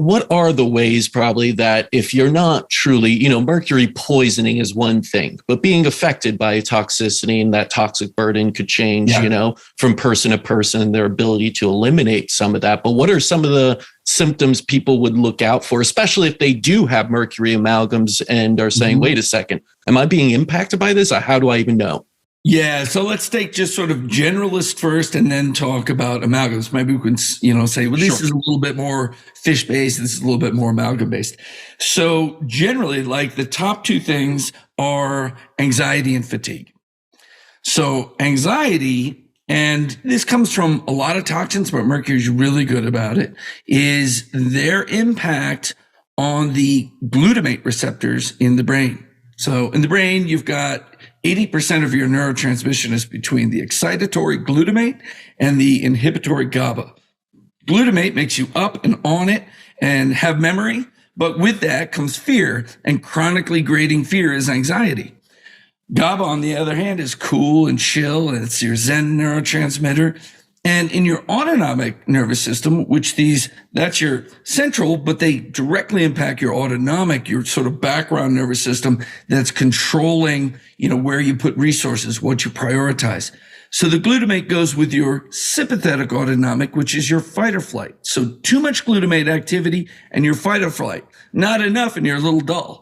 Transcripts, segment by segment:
what are the ways probably that if you're not truly, mercury poisoning is one thing, but being affected by toxicity and that toxic burden could change, from person to person, their ability to eliminate some of that. But what are some of the symptoms people would look out for, especially if they do have mercury amalgams and are saying, wait a second, am I being impacted by this? How do I even know? Yeah, so let's take just sort of generalist first and then talk about amalgams. Maybe we can, say, well, this is a little bit more fish-based, this is a little bit more amalgam-based. So generally, like the top two things are anxiety and fatigue. So anxiety, and this comes from a lot of toxins, but mercury is really good about it, is their impact on the glutamate receptors in the brain. So in the brain, you've got 80% of your neurotransmission is between the excitatory glutamate and the inhibitory GABA. Glutamate makes you up and on it and have memory, but with that comes fear, and chronically grating fear is anxiety. GABA, on the other hand, is cool and chill, and it's your Zen neurotransmitter. And in your autonomic nervous system, that's your central, but they directly impact your autonomic, your sort of background nervous system that's controlling, where you put resources, what you prioritize. So the glutamate goes with your sympathetic autonomic, which is your fight or flight. So too much glutamate activity and your fight or flight. Not enough and you're a little dull.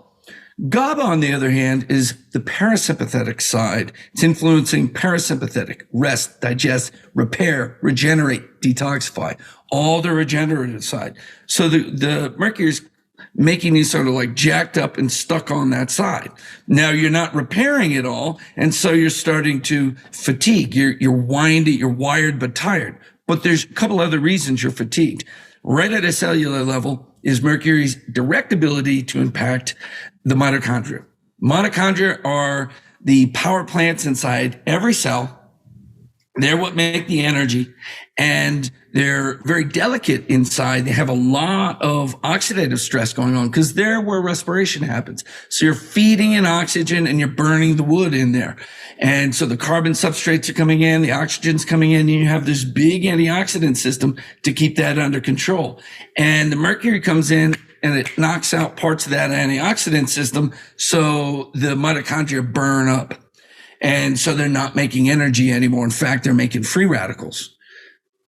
GABA, on the other hand, is the parasympathetic side. It's influencing parasympathetic, rest, digest, repair, regenerate, detoxify, all the regenerative side. So the mercury is making you sort of like jacked up and stuck on that side. Now you're not repairing it all, and so you're starting to fatigue. You're winded, you're wired but tired. But there's a couple other reasons you're fatigued. Right at a cellular level is mercury's direct ability to impact the mitochondria. Mitochondria are the power plants inside every cell. They're what make the energy, and they're very delicate inside. They have a lot of oxidative stress going on because they're where respiration happens. So you're feeding in oxygen and you're burning the wood in there. And so the carbon substrates are coming in, the oxygen's coming in, and you have this big antioxidant system to keep that under control. And the mercury comes in and it knocks out parts of that antioxidant system, so the mitochondria burn up. And so they're not making energy anymore. In fact, they're making free radicals.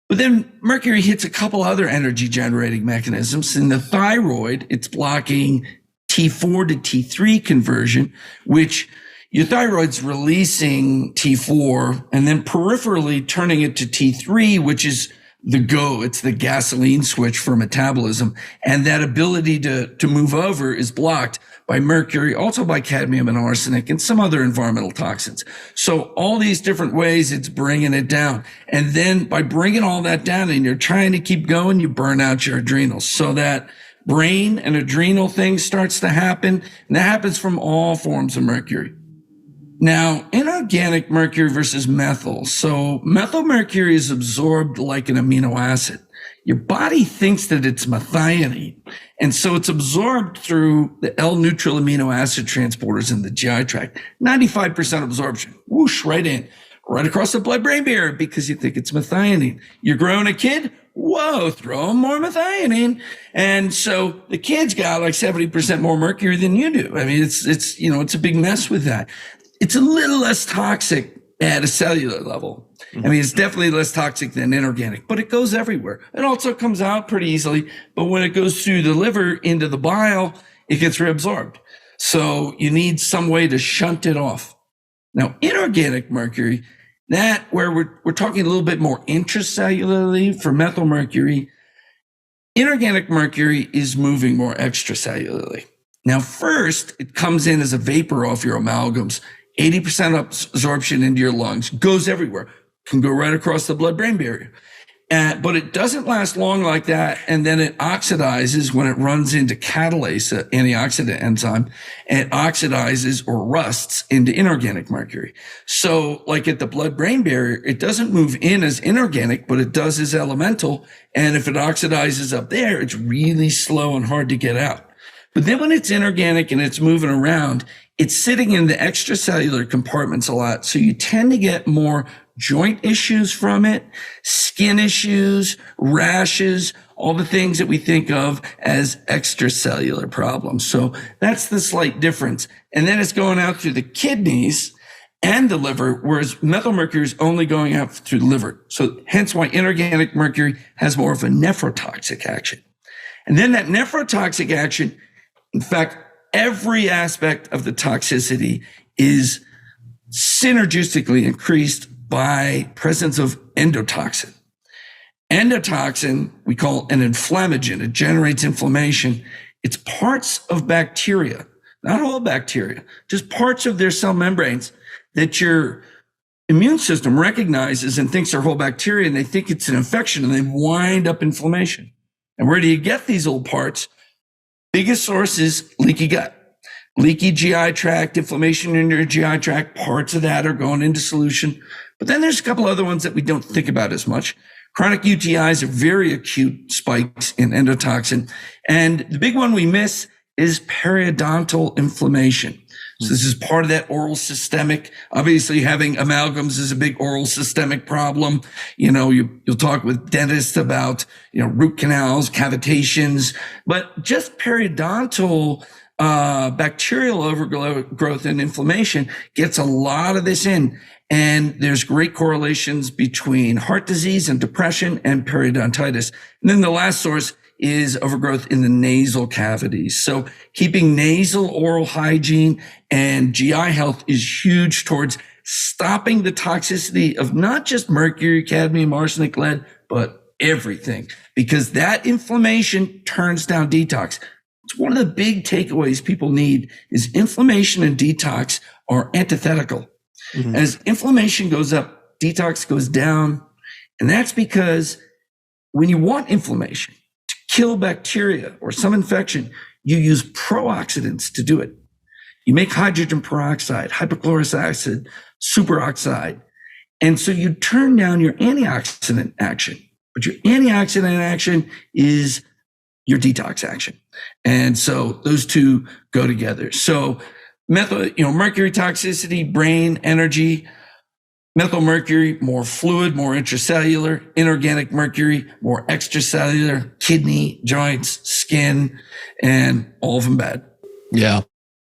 But then mercury hits a couple other energy generating mechanisms. In the thyroid, it's blocking T4 to T3 conversion, which your thyroid's releasing T4 and then peripherally turning it to T3, which is it's the gasoline switch for metabolism. And that ability to move over is blocked by mercury, also by cadmium and arsenic and some other environmental toxins. So all these different ways it's bringing it down. And then by bringing all that down and you're trying to keep going, you burn out your adrenals. So that brain and adrenal thing starts to happen. And that happens from all forms of mercury. Now, inorganic mercury versus methyl. So methyl mercury is absorbed like an amino acid. Your body thinks that it's methionine. And so it's absorbed through the L-neutral amino acid transporters in the GI tract. 95% absorption. Whoosh, right in. Right across the blood-brain barrier because you think it's methionine. You're growing a kid? Whoa, throw them more methionine. And so the kid's got like 70% more mercury than you do. I mean, it's a big mess with that. It's a little less toxic at a cellular level. I mean, it's definitely less toxic than inorganic, but it goes everywhere. It also comes out pretty easily, but when it goes through the liver into the bile, it gets reabsorbed. So you need some way to shunt it off. Now, inorganic mercury, that where we're talking a little bit more intracellularly for methyl mercury, inorganic mercury is moving more extracellularly. Now, first, it comes in as a vapor off your amalgams. 80% absorption into your lungs, goes everywhere, can go right across the blood-brain barrier. But it doesn't last long like that, and then it oxidizes when it runs into catalase, an antioxidant enzyme, and it oxidizes or rusts into inorganic mercury. So like at the blood-brain barrier, it doesn't move in as inorganic, but it does as elemental, and if it oxidizes up there, it's really slow and hard to get out. But then when it's inorganic and it's moving around, it's sitting in the extracellular compartments a lot. So you tend to get more joint issues from it, skin issues, rashes, all the things that we think of as extracellular problems. So that's the slight difference. And then it's going out through the kidneys and the liver, whereas methylmercury is only going out through the liver. So hence why inorganic mercury has more of a nephrotoxic action. And then that nephrotoxic action, in fact, every aspect of the toxicity is synergistically increased by presence of endotoxin. Endotoxin, we call an inflammagen. It generates inflammation. It's parts of bacteria, not all bacteria, just parts of their cell membranes that your immune system recognizes and thinks are whole bacteria, and they think it's an infection, and they wind up inflammation. And where do you get these little parts? Biggest source is leaky gut. Leaky GI tract, inflammation in your GI tract, parts of that are going into solution. But then there's a couple other ones that we don't think about as much. Chronic UTIs are very acute spikes in endotoxin. And the big one we miss is periodontal inflammation. So this is part of that oral systemic. Obviously, having amalgams is a big oral systemic problem. You'll talk with dentists about, root canals, cavitations, but just periodontal bacterial overgrowth and inflammation gets a lot of this in. And there's great correlations between heart disease and depression and periodontitis. And then the last source is overgrowth in the nasal cavities. So keeping nasal oral hygiene and GI health is huge towards stopping the toxicity of not just mercury, cadmium, arsenic, lead, but everything, because that inflammation turns down detox. It's one of the big takeaways people need is inflammation and detox are antithetical. Mm-hmm. As inflammation goes up, detox goes down. And that's because when you want inflammation to kill bacteria or some infection, you use pro-oxidants to do it. You make hydrogen peroxide, hypochlorous acid, superoxide. And so you turn down your antioxidant action. But your antioxidant action is your detox action. And so those two go together. So mercury toxicity, brain, energy, methylmercury, more fluid, more intracellular, inorganic mercury, more extracellular, kidney, joints, skin, and all of them bad. Yeah.